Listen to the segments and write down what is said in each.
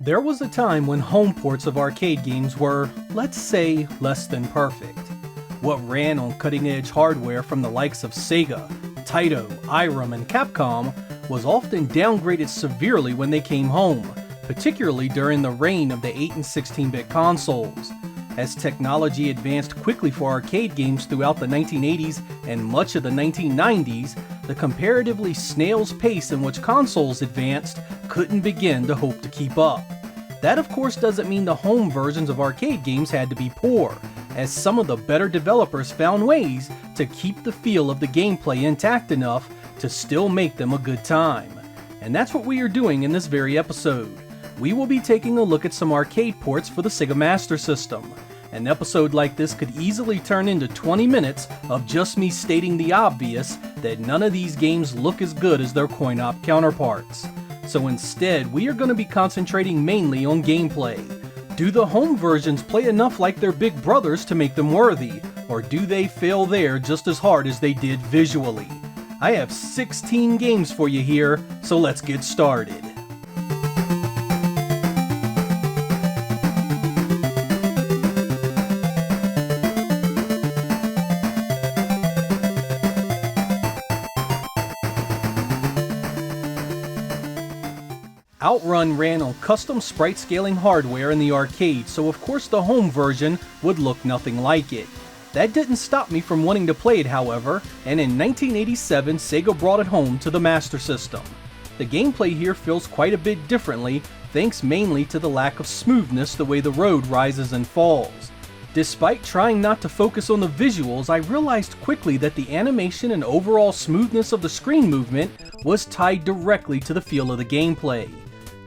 There was a time when home ports of arcade games were, let's say, less than perfect. What ran on cutting-edge hardware from the likes of Sega, Taito, OutRun, and Capcom was often downgraded severely when they came home, particularly during the reign of the 8 and 16-bit consoles. As technology advanced quickly for arcade games throughout the 1980s and much of the 1990s, the comparatively snail's pace in which consoles advanced couldn't begin to hope to keep up. That of course doesn't mean the home versions of arcade games had to be poor, as some of the better developers found ways to keep the feel of the gameplay intact enough to still make them a good time. And that's what we are doing in this very episode. We will be taking a look at some arcade ports for the Sega Master System. An episode like this could easily turn into 20 minutes of just me stating the obvious that none of these games look as good as their coin-op counterparts. So instead, we are going to be concentrating mainly on gameplay. Do the home versions play enough like their big brothers to make them worthy, or do they fail there just as hard as they did visually? I have 16 games for you here, so let's get started. OutRun ran on custom sprite scaling hardware in the arcade, so of course the home version would look nothing like it. That didn't stop me from wanting to play it, however, and in 1987 Sega brought it home to the Master System. The gameplay here feels quite a bit differently, thanks mainly to the lack of smoothness the way the road rises and falls. Despite trying not to focus on the visuals, I realized quickly that the animation and overall smoothness of the screen movement was tied directly to the feel of the gameplay.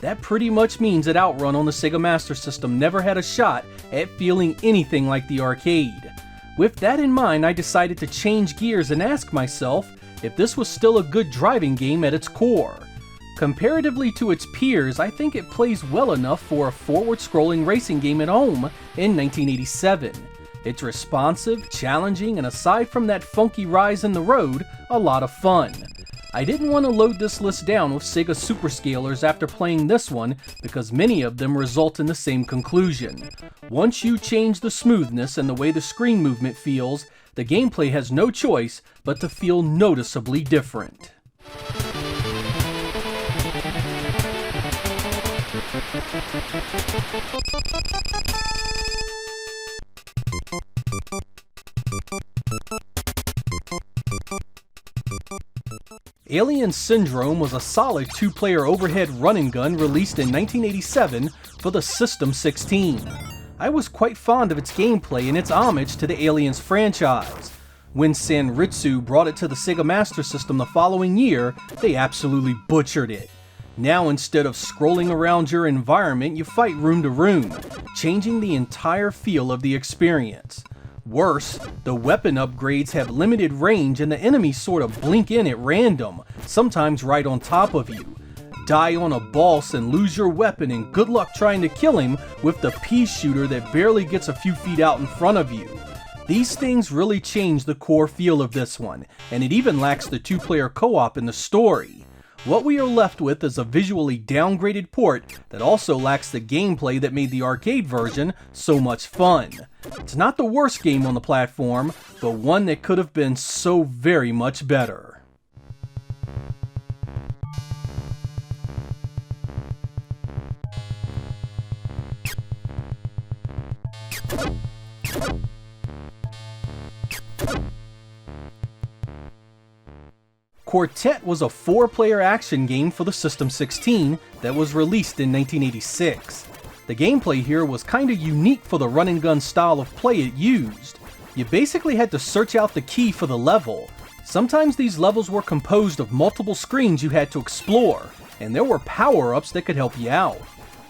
That pretty much means that OutRun on the Sega Master System never had a shot at feeling anything like the arcade. With that in mind, I decided to change gears and ask myself if this was still a good driving game at its core. Comparatively to its peers, I think it plays well enough for a forward-scrolling racing game at home in 1987. It's responsive, challenging, and aside from that funky rise in the road, a lot of fun. I didn't want to load this list down with Sega Superscalers after playing this one because many of them result in the same conclusion. Once you change the smoothness and the way the screen movement feels, the gameplay has no choice but to feel noticeably different. Alien Syndrome was a solid two-player overhead run-and gun released in 1987 for the System 16. I was quite fond of its gameplay and its homage to the Aliens franchise. When Sanritsu brought it to the Sega Master System the following year, they absolutely butchered it. Now instead of scrolling around your environment, you fight room to room, changing the entire feel of the experience. Worse, the weapon upgrades have limited range and the enemies sort of blink in at random, sometimes right on top of you. Die on a boss and lose your weapon and good luck trying to kill him with the pea shooter that barely gets a few feet out in front of you. These things really change the core feel of this one, and it even lacks the two-player co-op in the story. What we are left with is a visually downgraded port that also lacks the gameplay that made the arcade version so much fun. It's not the worst game on the platform, but one that could have been so very much better. Quartet was a 4-player action game for the System 16 that was released in 1986. The gameplay here was kinda unique for the run-and-gun style of play it used. You basically had to search out the key for the level. Sometimes these levels were composed of multiple screens you had to explore, and there were power-ups that could help you out.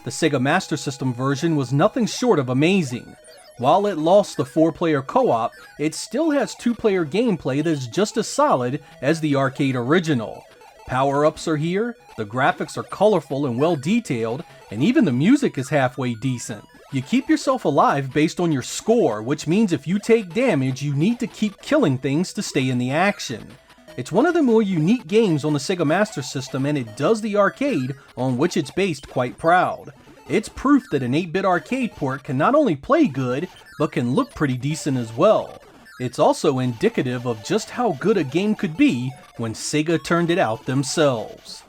The Sega Master System version was nothing short of amazing. While it lost the 4-player co-op, it still has 2-player gameplay that's just as solid as the arcade original. Power-ups are here, the graphics are colorful and well detailed, and even the music is halfway decent. You keep yourself alive based on your score, which means if you take damage, you need to keep killing things to stay in the action. It's one of the more unique games on the Sega Master System, and it does the arcade on which it's based quite proud. It's proof that an 8-bit arcade port can not only play good, but can look pretty decent as well. It's also indicative of just how good a game could be when Sega turned it out themselves.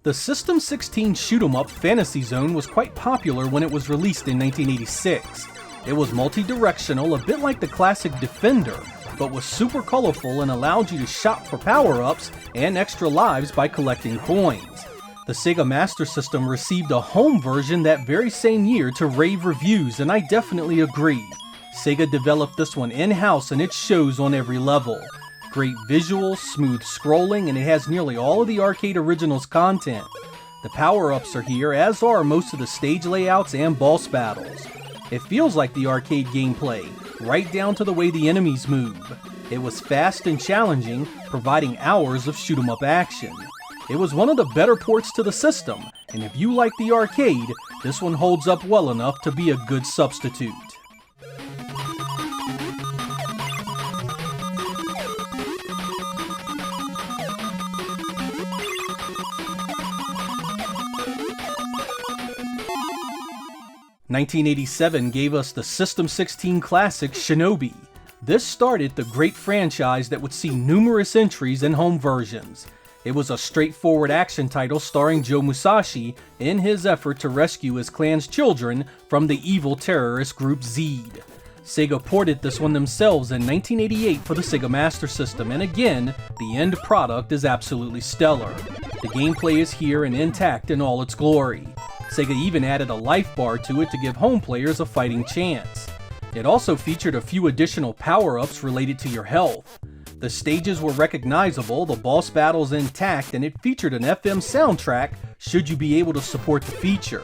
The System 16 shoot-'em-up Fantasy Zone was quite popular when it was released in 1986. It was multi-directional, a bit like the classic Defender, but was super colorful and allowed you to shop for power-ups and extra lives by collecting coins. The Sega Master System received a home version that very same year to rave reviews, and I definitely agree. Sega developed this one in-house and it shows on every level. Great visuals, smooth scrolling, and it has nearly all of the arcade originals content. The power-ups are here, as are most of the stage layouts and boss battles. It feels like the arcade gameplay, right down to the way the enemies move. It was fast and challenging, providing hours of shoot-'em-up action. It was one of the better ports to the system, and if you like the arcade, this one holds up well enough to be a good substitute. (1987) gave us the System 16 classic Shinobi. This started the great franchise that would see numerous entries in home versions. It was a straightforward action title starring Joe Musashi in his effort to rescue his clan's children from the evil terrorist group Zed. Sega ported this one themselves in 1988 for the Sega Master System, and again, the end product is absolutely stellar. The gameplay is here and intact in all its glory. Sega even added a life bar to it to give home players a fighting chance. It also featured a few additional power-ups related to your health. The stages were recognizable, the boss battles intact, and it featured an FM soundtrack should you be able to support the feature.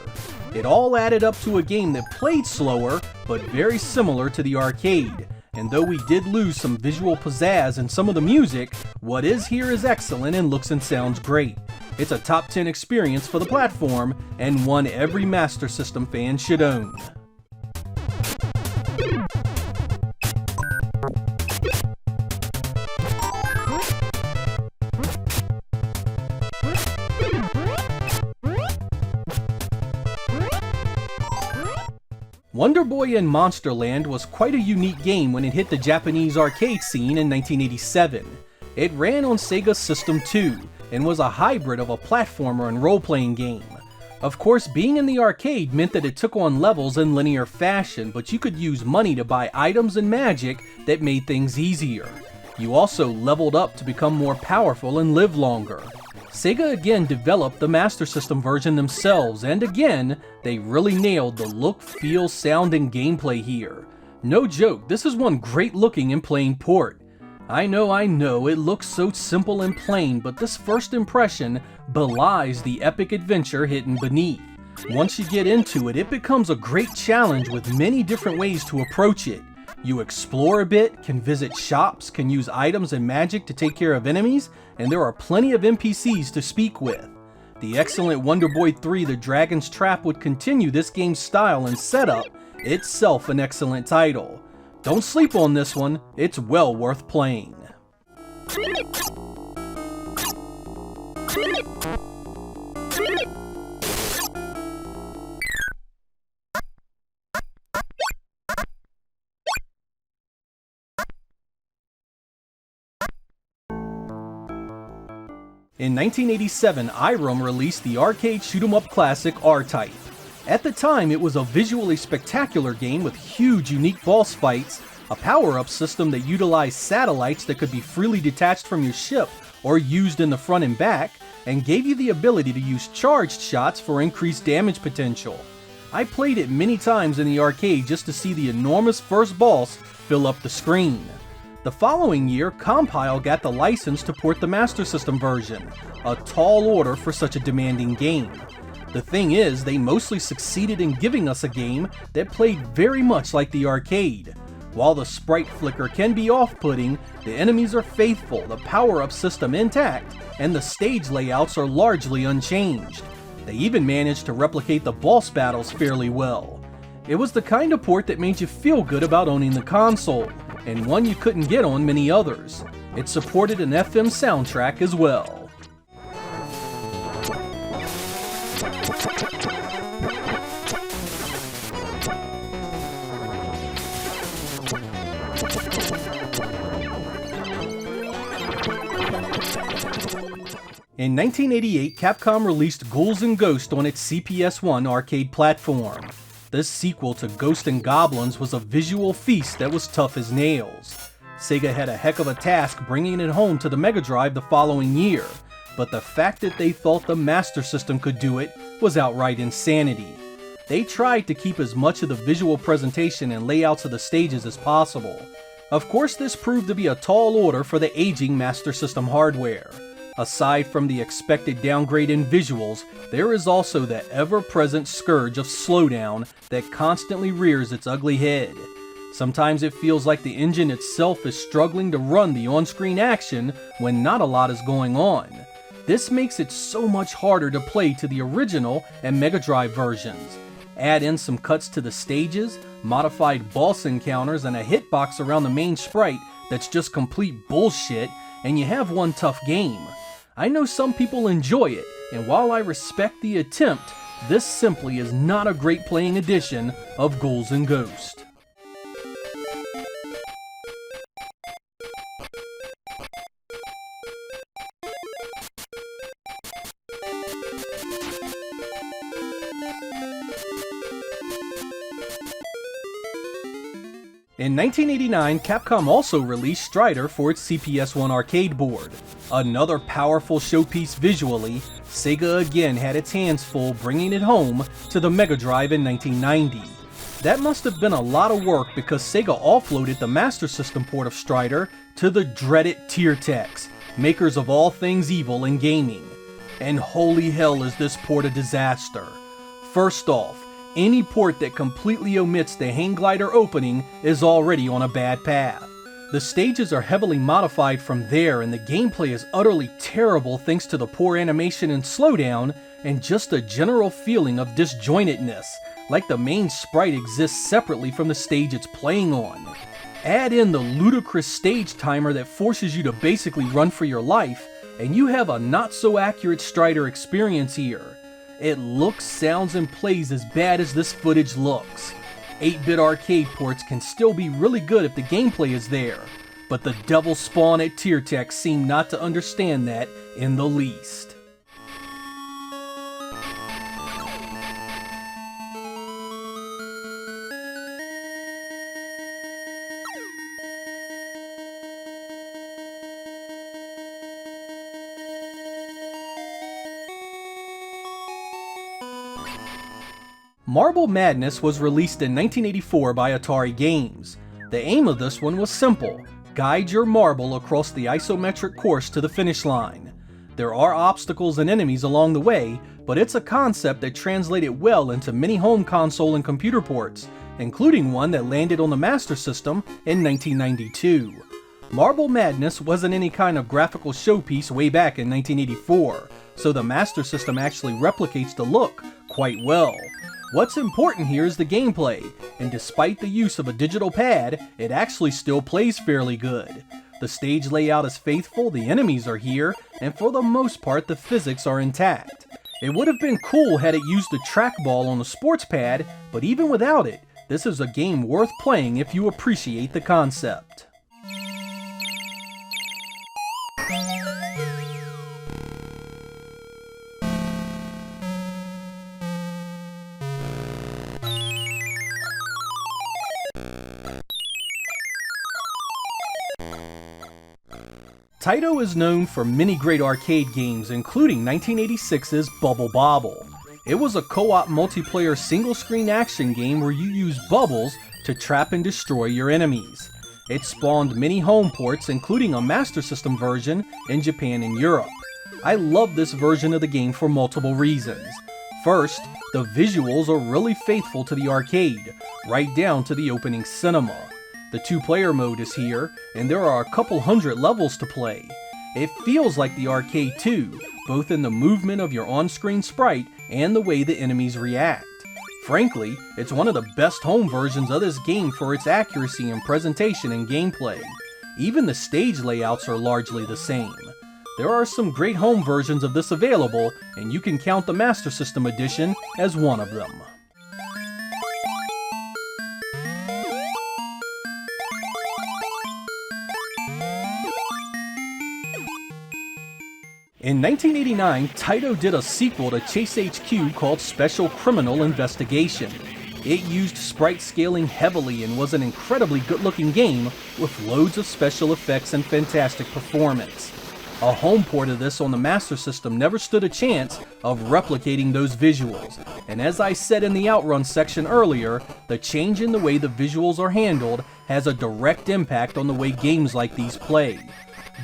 It all added up to a game that played slower, but very similar to the arcade. And though we did lose some visual pizzazz in some of the music, what is here is excellent and looks and sounds great. It's a top 10 experience for the platform, and one every Master System fan should own. Wonder Boy in Monsterland was quite a unique game when it hit the Japanese arcade scene in 1987. It ran on Sega System 2, and was a hybrid of a platformer and role-playing game. Of course, being in the arcade meant that it took on levels in linear fashion, but you could use money to buy items and magic that made things easier. You also leveled up to become more powerful and live longer. Sega again developed the Master System version themselves, and again, they really nailed the look, feel, sound, and gameplay here. No joke, this is one great looking and playing port. I know, it looks so simple and plain, but this first impression belies the epic adventure hidden beneath. Once you get into it, it becomes a great challenge with many different ways to approach it. You explore a bit, can visit shops, can use items and magic to take care of enemies, and there are plenty of NPCs to speak with. The excellent Wonder Boy 3 The Dragon's Trap would continue this game's style and setup, itself an excellent title. Don't sleep on this one, it's well worth playing. In 1987, OutRun released the arcade shoot-'em-up classic RType. At the time, it was a visually spectacular game with huge unique boss fights, a power-up system that utilized satellites that could be freely detached from your ship or used in the front and back, and gave you the ability to use charged shots for increased damage potential. I played it many times in the arcade just to see the enormous first boss fill up the screen. The following year, Compile got the license to port the Master System version, a tall order for such a demanding game. The thing is, they mostly succeeded in giving us a game that played very much like the arcade. While the sprite flicker can be off-putting, the enemies are faithful, the power-up system intact, and the stage layouts are largely unchanged. They even managed to replicate the boss battles fairly well. It was the kind of port that made you feel good about owning the console, and one you couldn't get on many others. It supported an FM soundtrack as well. In 1988, Capcom released Ghouls and Ghosts on its CPS-1 arcade platform. This sequel to Ghosts and Goblins was a visual feast that was tough as nails. Sega had a heck of a task bringing it home to the Mega Drive the following year, but the fact that they thought the Master System could do it was outright insanity. They tried to keep as much of the visual presentation and layouts of the stages as possible. Of course, this proved to be a tall order for the aging Master System hardware. Aside from the expected downgrade in visuals, there is also the ever-present scourge of slowdown that constantly rears its ugly head. Sometimes it feels like the engine itself is struggling to run the on-screen action when not a lot is going on. This makes it so much harder to play to the original and Mega Drive versions. Add in some cuts to the stages, modified boss encounters, and a hitbox around the main sprite that's just complete bullshit, and you have one tough game. I know some people enjoy it, and while I respect the attempt, this simply is not a great playing edition of Ghouls and Ghosts. In 1989, Capcom also released Strider for its CPS-1 arcade board. Another powerful showpiece visually, Sega again had its hands full bringing it home to the Mega Drive in 1990. That must have been a lot of work because Sega offloaded the Master System port of Strider to the dreaded Tiertex, makers of all things evil in gaming. And holy hell is this port a disaster. First off, any port that completely omits the hang glider opening is already on a bad path. The stages are heavily modified from there and the gameplay is utterly terrible thanks to the poor animation and slowdown and just a general feeling of disjointedness, like the main sprite exists separately from the stage it's playing on. Add in the ludicrous stage timer that forces you to basically run for your life, and you have a not so accurate Strider experience here. It looks, sounds, and plays as bad as this footage looks. 8-bit arcade ports can still be really good if the gameplay is there, but the devil spawn at Tiertex seem not to understand that in the least. Marble Madness was released in 1984 by Atari Games. The aim of this one was simple: guide your marble across the isometric course to the finish line. There are obstacles and enemies along the way, but it's a concept that translated well into many home console and computer ports, including one that landed on the Master System in 1992. Marble Madness wasn't any kind of graphical showpiece way back in 1984, so the Master System actually replicates the look quite well. What's important here is the gameplay, and despite the use of a digital pad, it actually still plays fairly good. The stage layout is faithful, the enemies are here, and for the most part the physics are intact. It would have been cool had it used the trackball on the sports pad, but even without it, this is a game worth playing if you appreciate the concept. Taito is known for many great arcade games, including 1986's Bubble Bobble. It was a co-op multiplayer single-screen action game where you use bubbles to trap and destroy your enemies. It spawned many home ports, including a Master System version in Japan and Europe. I love this version of the game for multiple reasons. First, the visuals are really faithful to the arcade, right down to the opening cinema. The 2-player mode is here, and there are a couple hundred levels to play. It feels like the arcade too, both in the movement of your on-screen sprite and the way the enemies react. Frankly, it's one of the best home versions of this game for its accuracy in presentation and gameplay. Even the stage layouts are largely the same. There are some great home versions of this available, and you can count the Master System Edition as one of them. In 1989, Taito did a sequel to Chase HQ called Special Criminal Investigation. It used sprite scaling heavily and was an incredibly good-looking game with loads of special effects and fantastic performance. A home port of this on the Master System never stood a chance of replicating those visuals, and as I said in the OutRun section earlier, the change in the way the visuals are handled has a direct impact on the way games like these play.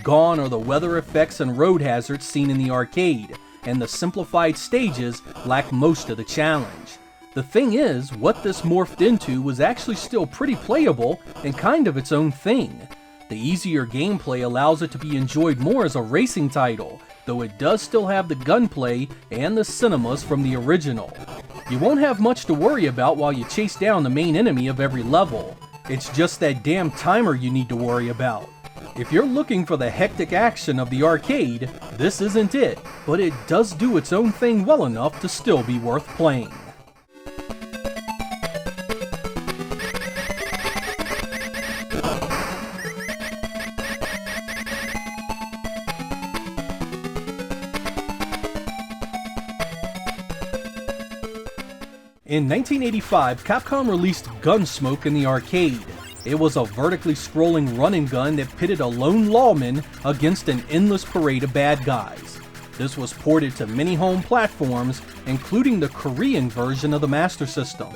Gone are the weather effects and road hazards seen in the arcade, and the simplified stages lack most of the challenge. The thing is, what this morphed into was actually still pretty playable and kind of its own thing. The easier gameplay allows it to be enjoyed more as a racing title, though it does still have the gunplay and the cinemas from the original. You won't have much to worry about while you chase down the main enemy of every level. It's just that damn timer you need to worry about. If you're looking for the hectic action of the arcade, this isn't it, but it does do its own thing well enough to still be worth playing. In 1985, Capcom released Gun.Smoke in the arcade. It was a vertically scrolling run and gun that pitted a lone lawman against an endless parade of bad guys. This was ported to many home platforms, including the Korean version of the Master System.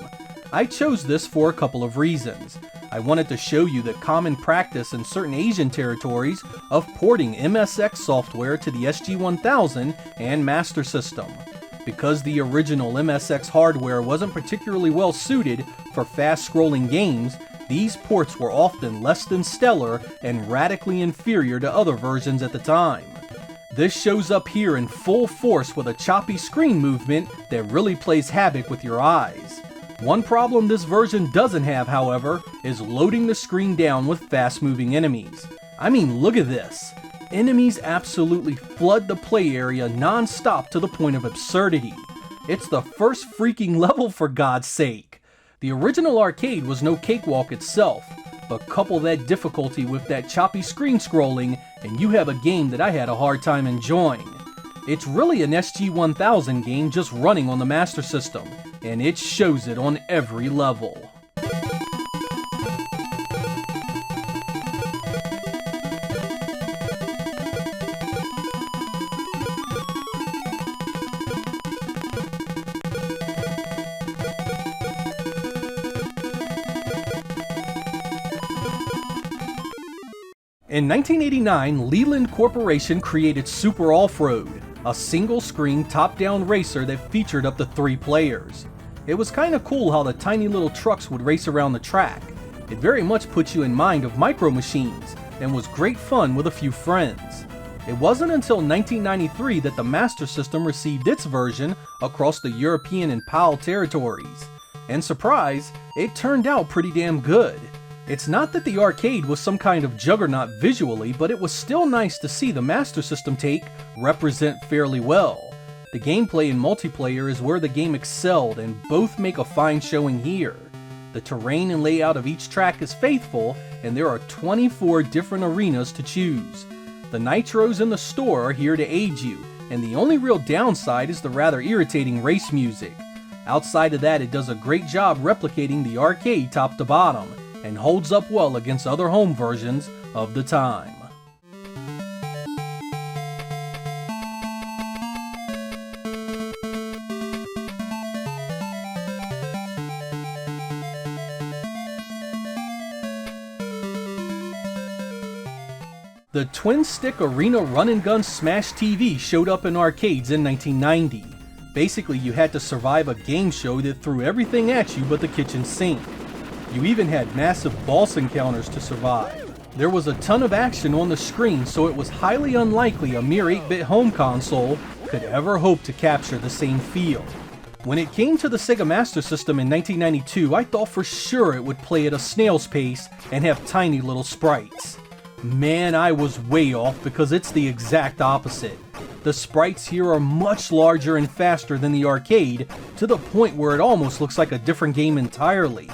I chose this for a couple of reasons. I wanted to show you the common practice in certain Asian territories of porting MSX software to the SG-1000 and Master System. Because the original MSX hardware wasn't particularly well suited for fast-scrolling games, these ports were often less than stellar and radically inferior to other versions at the time. This shows up here in full force with a choppy screen movement that really plays havoc with your eyes. One problem this version doesn't have, however, is loading the screen down with fast-moving enemies. I mean, look at this. Enemies absolutely flood the play area non-stop to the point of absurdity. It's the first freaking level, for God's sake. The original arcade was no cakewalk itself, but couple that difficulty with that choppy screen scrolling and you have a game that I had a hard time enjoying. It's really an SG-1000 game just running on the Master System, and it shows it on every level. In 1989, Leland Corporation created Super Offroad, a single-screen top-down racer that featured up to 3 players. It was kinda cool how the tiny little trucks would race around the track. It very much put you in mind of Micro Machines, and was great fun with a few friends. It wasn't until 1993 that the Master System received its version across the European and PAL territories. And surprise, it turned out pretty damn good. It's not that the arcade was some kind of juggernaut visually, but it was still nice to see the Master System take represent fairly well. The gameplay and multiplayer is where the game excelled, and both make a fine showing here. The terrain and layout of each track is faithful, and there are 24 different arenas to choose. The nitros in the store are here to aid you, and the only real downside is the rather irritating race music. Outside of that, it does a great job replicating the arcade top to bottom, and holds up well against other home versions of the time. The twin-stick arena run-and-gun Smash TV showed up in arcades in 1990. Basically, you had to survive a game show that threw everything at you but the kitchen sink. You even had massive boss encounters to survive. There was a ton of action on the screen, so it was highly unlikely a mere 8-bit home console could ever hope to capture the same feel. When it came to the Sega Master System in 1992, I thought for sure it would play at a snail's pace and have tiny little sprites. Man, I was way off because it's the exact opposite. The sprites here are much larger and faster than the arcade, to the point where it almost looks like a different game entirely.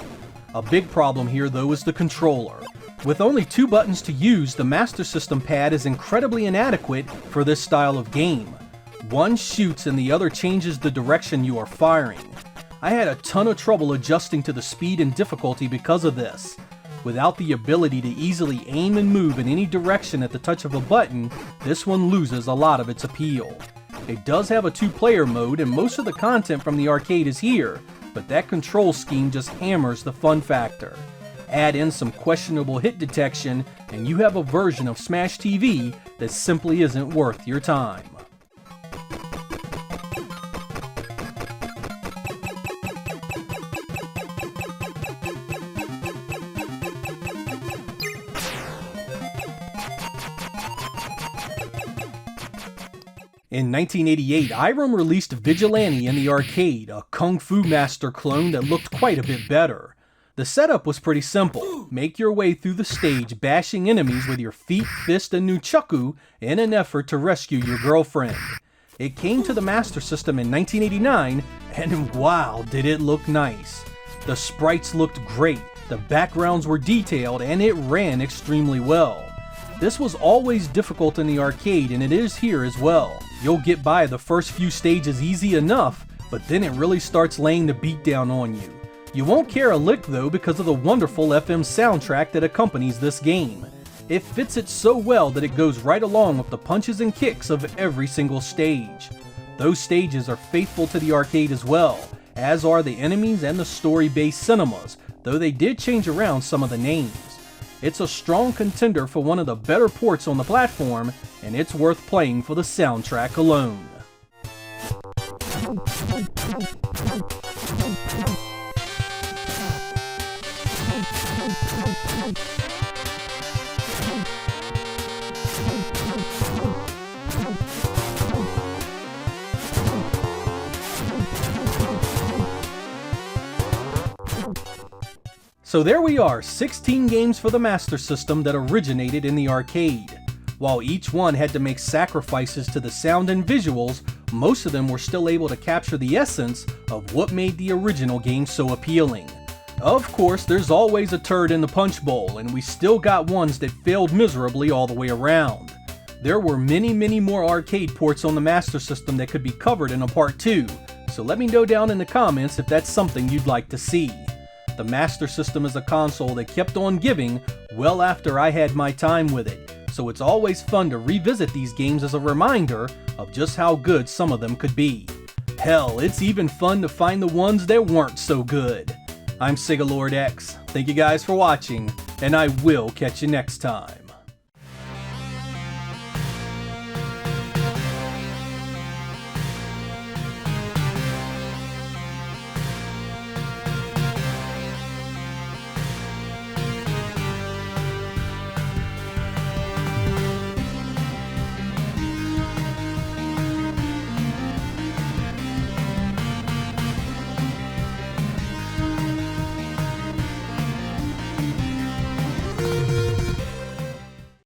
A big problem here though is the controller. With only 2 buttons to use, the Master System pad is incredibly inadequate for this style of game. One shoots and the other changes the direction you are firing. I had a ton of trouble adjusting to the speed and difficulty because of this. Without the ability to easily aim and move in any direction at the touch of a button, this one loses a lot of its appeal. It does have a 2-player mode and most of the content from the arcade is here, but that control scheme just hammers the fun factor. Add in some questionable hit detection and you have a version of Smash TV that simply isn't worth your time. In 1988, OutRun released Vigilante in the arcade, a Kung Fu Master clone that looked quite a bit better. The setup was pretty simple. Make your way through the stage bashing enemies with your feet, fist, and nunchaku in an effort to rescue your girlfriend. It came to the Master System in 1989, and wow, did it look nice. The sprites looked great, the backgrounds were detailed, and it ran extremely well. This was always difficult in the arcade, and it is here as well. You'll get by the first few stages easy enough, but then it really starts laying the beat down on you. You won't care a lick though because of the wonderful FM soundtrack that accompanies this game. It fits it so well that it goes right along with the punches and kicks of every single stage. Those stages are faithful to the arcade as well, as are the enemies and the story-based cinemas, though they did change around some of the names. It's a strong contender for one of the better ports on the platform, and it's worth playing for the soundtrack alone. So there we are, 16 games for the Master System that originated in the arcade. While each one had to make sacrifices to the sound and visuals, most of them were still able to capture the essence of what made the original game so appealing. Of course, there's always a turd in the punch bowl, and we still got ones that failed miserably all the way around. There were many more arcade ports on the Master System that could be covered in a part 2, so let me know down in the comments if that's something you'd like to see. The Master System is a console that kept on giving well after I had my time with it, so it's always fun to revisit these games as a reminder of just how good some of them could be. Hell, it's even fun to find the ones that weren't so good. I'm Sega Lord X, thank you guys for watching, and I will catch you next time.